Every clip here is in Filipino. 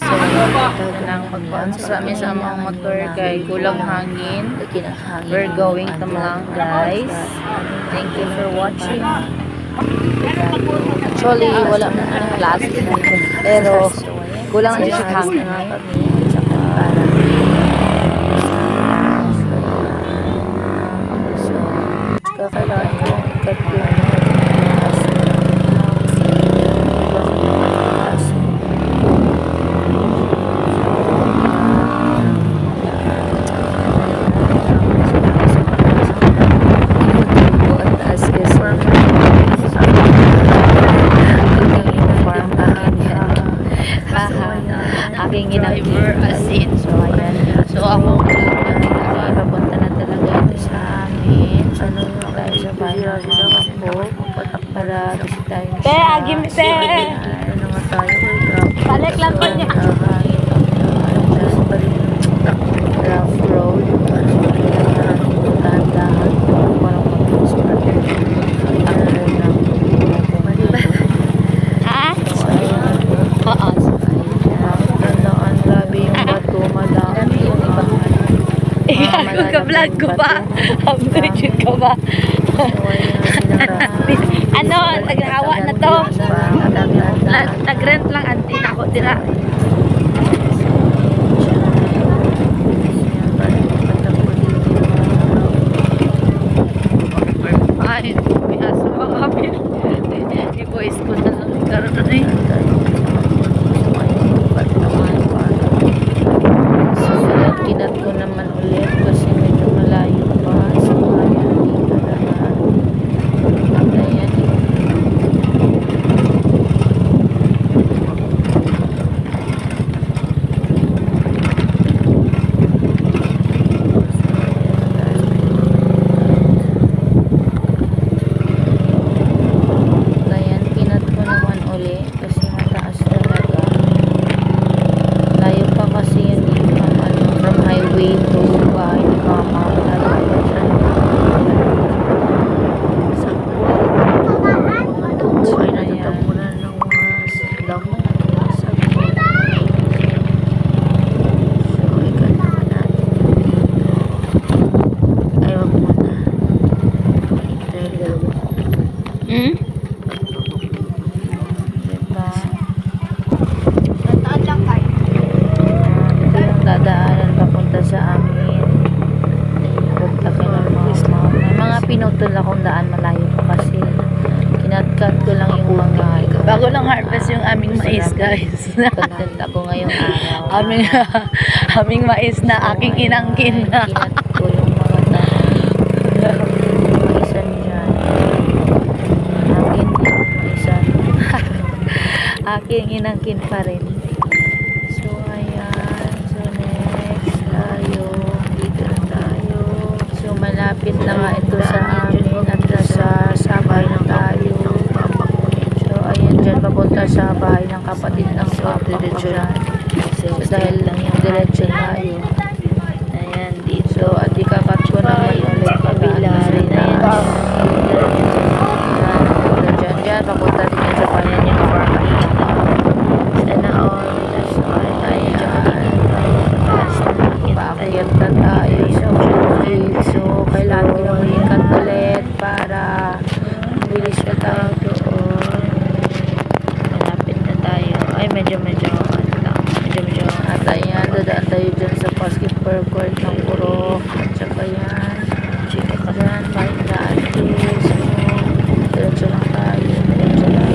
So, ito lang mag-bounce sa amin sa mga motor kay kulang hangin. We're going to Malang, guys. Thank you for watching. Actually, wala na ang class. Pero, kulang na siya hangin. Kakalaan ko, ikat ko aking ginagawa as in. So, ayan. So, ako papunta na talaga ito sa amin. Ano yung tayo sa bayan ko para bisitahin siya. Te, agim te! Ano nga tayo? Balik lang po niya. Rough road. Dahan-dahan. Parang mabilis pa rin. Ang unang Ha? oo. Ka-vlog ko ba? Upload ko ba? Ano, nag-awa na to. Nag-rent lang anti na ako tira. Ay, may aso pa kami. I-voice ko na lang. Karoon na eh. Kinat ko naman ulit kasi medyo malayo pa. So, ayan, dito naman. Ayan. Ayan, kinat ko naman ulit kasi mataas talaga. Layo pa kasi yun dito. From highway to bahay ni mama. So, ay natatapunan ng mga damo. Sabi ko. So, ikan naman natin. Ay, wag muna. Hintay lang. Hmm? Diba? Nataan lang kayo. Ito yung dadaanan papunta sa amin. Punta kayo ng may mga pinutol akong daan, malayo pa kasi kinatkat ko lang yung mga Bago lang harvest yung aming mais, guys. content ako ngayong araw. aming mais na aking inangkin na. Kinat ko yung mga daan. Maisan dyan. Akin din, maisan. Aking inangkin pa rin. So, ayan. So, next tayo. Dito na tayo. So, malapit na nga ito sa amin at nasa sabay na tayo. So, ayan dyan. Papunta sa bahay ng kapatid ng papa ko dyan. So, dahil lang yung diretso tayo. Ayan, dito. At ikakat ko naman ulit kabila rin. Ayan. Dyan, dyan. Papunta din yan sa bayan niya. Sana all. So, ayan. Paakyat na tayo. So, kailangan ko lang ikat ulit para bilis na tayo doon. Malapit na tayo. Ay, medyo at ayan, dadaan tayo dyan sa basketball court ng Purok. At saka yan. Dyan, kahit daan. So, diretso lang tayo. Diretso lang.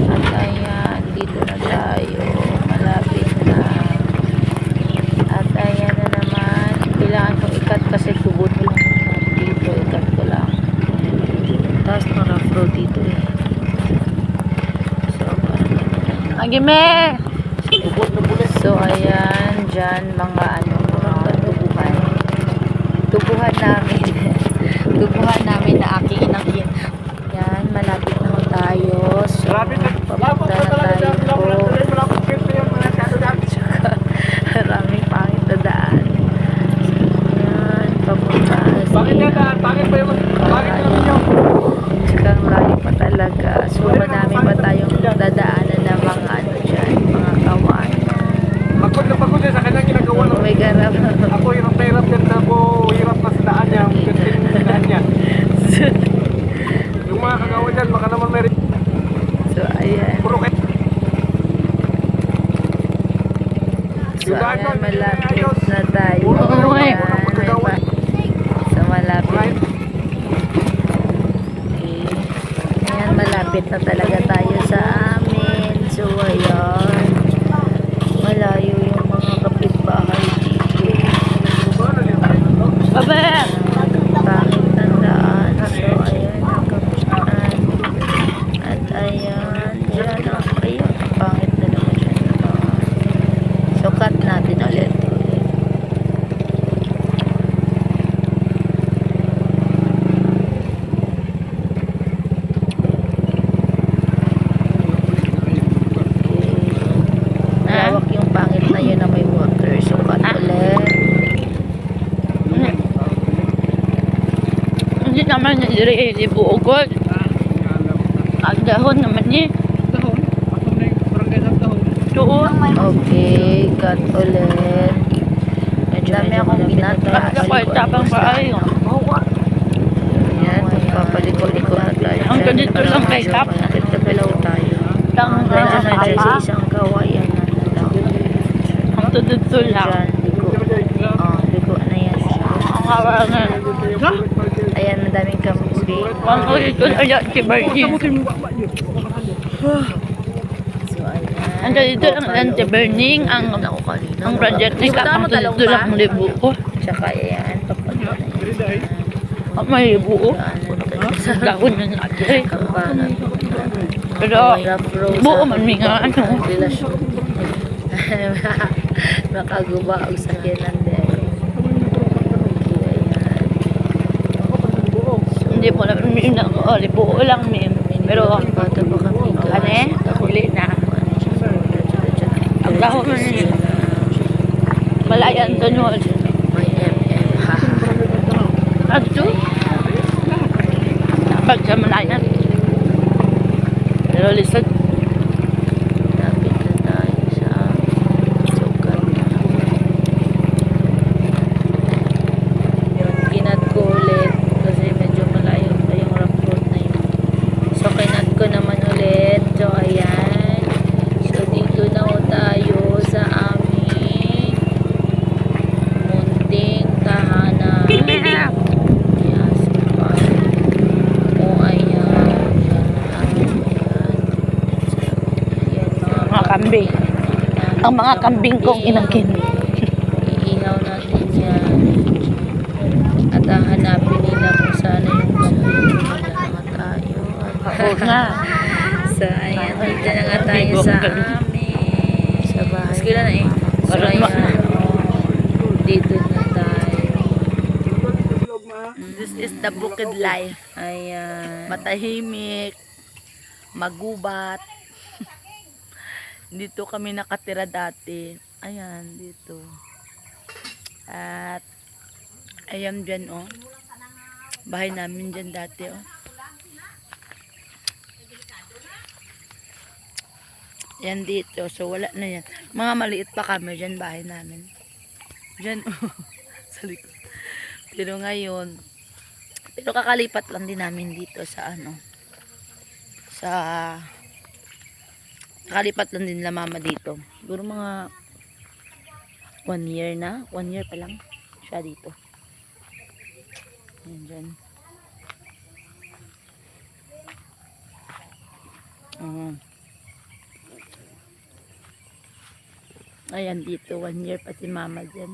At ayan, dito na tayo. Malapit na. At ayan na naman. Kailangan kong ikat kasi kubot lang. Dito, ikat ko lang. Tapos na rough road dito eh. So, Agime! so ayan, dyan mga mga tubuhan. Tubuhan namin. Tubuhan namin na aking inangkin. Yan, malapit na tayo. So, papunta na tayo po. Maraming pangit na daan. Yan, papunta. Bakit naman yung Tsaka marami pa talaga. So, marami pa tayong dadaanan na mga ano dyan. So, ayan, malapit na tayo. Oo, eh. Ayan, may pa- so, malapit. Okay. Ayan, malapit na talaga tayo sa amin. So, ayan. Malayo yung mga kapitbahay dito. Baba! Pangit ng daan. So, ayan ang kapitan. At ayan, dyan ang ayun. Pangit na naman siya ng daan. So, cut natin ulit. Lawak yung pangit na yun na may water. So, cut ulit. Hindi naman niliri ibuugod. Ang dahon naman niya. Tahon? Ako na yung barangay ng tahon. Doon. Okay, cut ulit. Medyo Dami medyo akong malapit na tayo. Basta ko tapang paayo. Ayan, papaliko-liko na tayo. Ang ganito Para lang kay medyo Kap. malapit-lapit na tayo. Lang Medyo na dyan sa pa. isang kawayan na lang. Ang tudod-to lang. Dyan, liko. Liko na yan siya. Ang hawa nga. Ayan, madaming kambing. Ang ulit ko na yan si Bernie. So, ayan. Ang ganito lang yan si Bernie. Ang project ni Kap. Ang tudod lang ang libo ko. Tsaka, ayan, papunta na yan. Ang may libo ko. Daanan tayo sa Gawin na natin. kampanan. Pero buo man mi nga ano. Relasyon. Makaguba ang sakyanan din. Hindi po naman mi na buo lang mi. Pero bata pa kami. ane, huli na. Ang dahon man niya. Malayan to nyo. May MM ha. Adto. Pag sa malayan. Pero lisod. Lapit na tayo sa sukat. Yun, kinat ko ulit kasi medyo malayo pa yung rough road na yun. So, kinat ko naman ulit. So, ayan. So, dito na ho tayo sa aming munting tahanan. Ayan, so, o, ayan. Mga kambing. Ang mga kambing kong inangkin. Iihaw natin yan. At hanapin nila kung saan yung kambing. Wala nga tayo. Oo nga. So, ayan. Dito na nga tayo sa amin. Sa bahay. Mas kailan na eh. So, Parang ayan. Dito na tayo. This is the bukid life. Ayan. Matahimik. Magubat. Dito kami nakatira dati. Ayan, dito. At, ayan dyan, oh. Bahay namin dyan dati, oh. Yan dito. So, wala na yan. Mga maliit pa kami dyan, bahay namin. Dyan, oh. Sa likod. Pero ngayon, pero kakalipat lang din namin dito sa ano. Sa kakalipat lang din la mama dito. Siguro mga 1 year na. 1 year pa lang siya dito. Ayan dyan. Ayan dito. 1 year pa si mama dyan.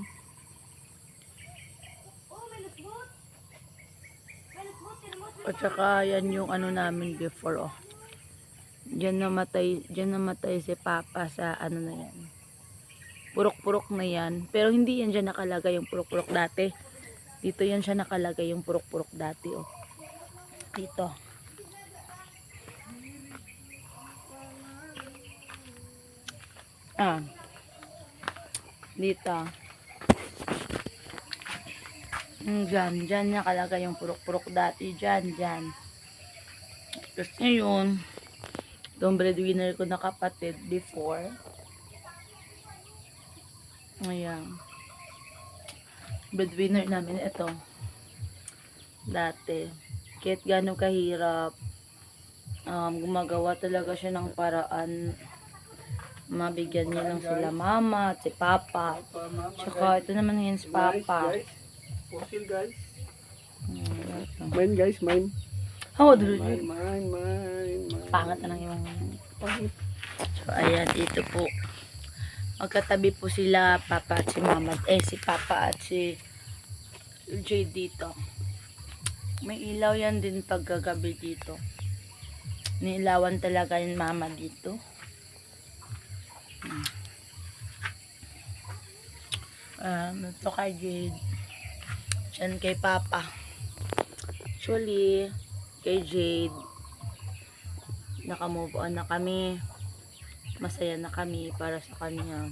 At saka yan yung ano namin before, oh. Diyan namatay si Papa sa ano na yan. Purok-purok na yan. Pero hindi yan dyan nakalagay yung purok-purok dati. Dito yan siya nakalagay yung purok-purok dati, oh. Dito. Ah. Dito. Dyan nakalagay yung purok-purok dati. Dyan. Tapos ngayon, itong breadwinner ko na kapatid before. Ayan. Breadwinner namin ito. Dati. Kahit gano'ng kahirap, gumagawa talaga siya ng paraan Mabigyan niyo lang sila mama at si papa. Tsaka ito naman yun si papa. Guys. Fossil guys. Ito. Mine guys, mine. Oh, dulo. Mine. Pangat na lang yung so ayan, ito po. Magkatabi po sila papa at si mama. Si papa at si Jade dito. May ilaw yan din pagkagabi dito. Nilawan talaga yung mama dito. Ito kay Jade. Diyan kay papa. Actually, kay Jade, naka-move on na kami. Masaya na kami para sa kanya.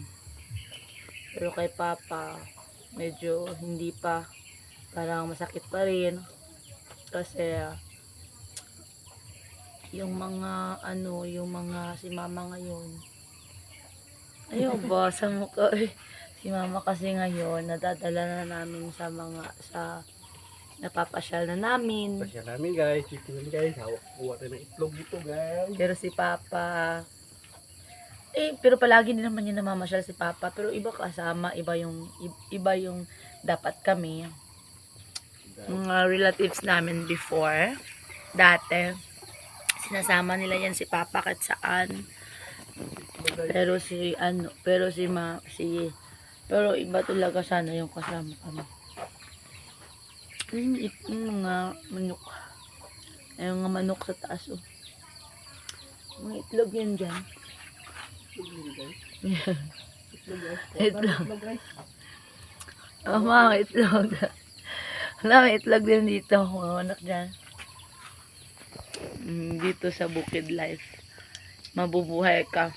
Pero kay papa, medyo hindi pa. Parang masakit pa rin. Kasi, yung mga si mama ngayon. Ayaw ba, sa mukha si mama kasi ngayon, nadadala na namin napapasyal na namin. Pasya namin guys. Dito namin guys. Hawak kuha tayo ng itlog dito guys. Pero si papa, pero palagi din naman yun namamasyal si papa. Pero iba kasama, iba yung dapat kami. Mga relatives namin before, dati, sinasama nila yan si papa kahit saan. Pero pero iba talaga sana yung kasama kami. Yung mga manok. Yung mga manok sa taas, oh. Mga itlog yan dyan. Itlog. Oh, mga itlog. Wala, may itlog din dito. Mga anak dyan. Dito sa Bukid Life. Mabubuhay ka.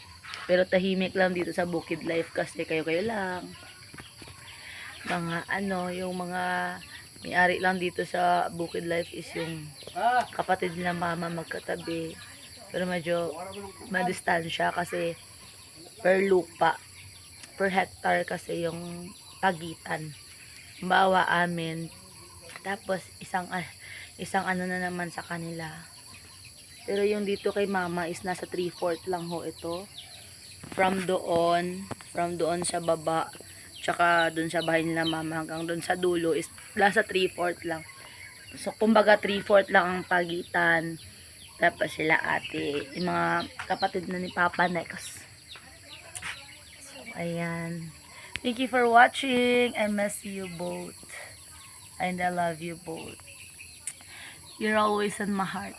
Pero tahimik lang dito sa Bukid Life kasi kayo-kayo lang. Yung mga may-ari lang dito sa Bukid Life is yung kapatid nila mama magkatabi. Pero medyo madistansya kasi per lupa, per hectare kasi yung pagitan. Bawa amin. Tapos isang ano na naman sa kanila. Pero yung dito kay mama is nasa 3/4 lang ho ito. From doon sa baba, tsaka doon sa bahay nila mama hanggang doon sa dulo is nasa 3/4 lang. So kumbaga 3/4 lang ang pagitan. Tapos sila ate, yung mga kapatid na ni Papa next. So ayan. Thank you for watching. I miss you both. And I love you both. You're always in my heart.